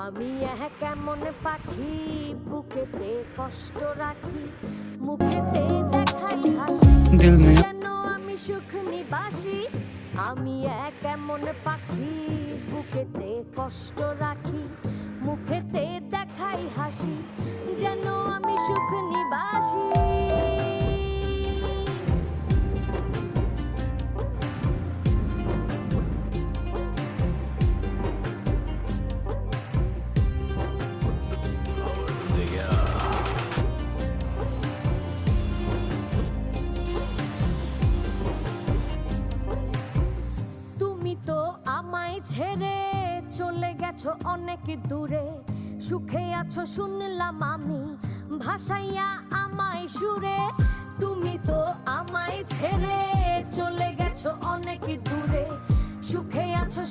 আমি কেমন পাখি বুকেতে কষ্ট রাখি, মুখেতে দেখাই হাসি, दिल में যেন আমি সুখ নিবাসী। আমি কেমন পাখি বুকেতে কষ্ট রাখি, মুখেতে দেখাই হাসি, যেন আমি সুখ নিবাসী। তুমি তো আমায় ছেড়ে চলে গেছো অনেক দূরে, সুখে আছো শুনলাম আমি ভাসাইয়া আমায় সুরে। তুমি তো আমায় ছেড়ে চলে গেছো অনেক দূরে, সুখে আছো।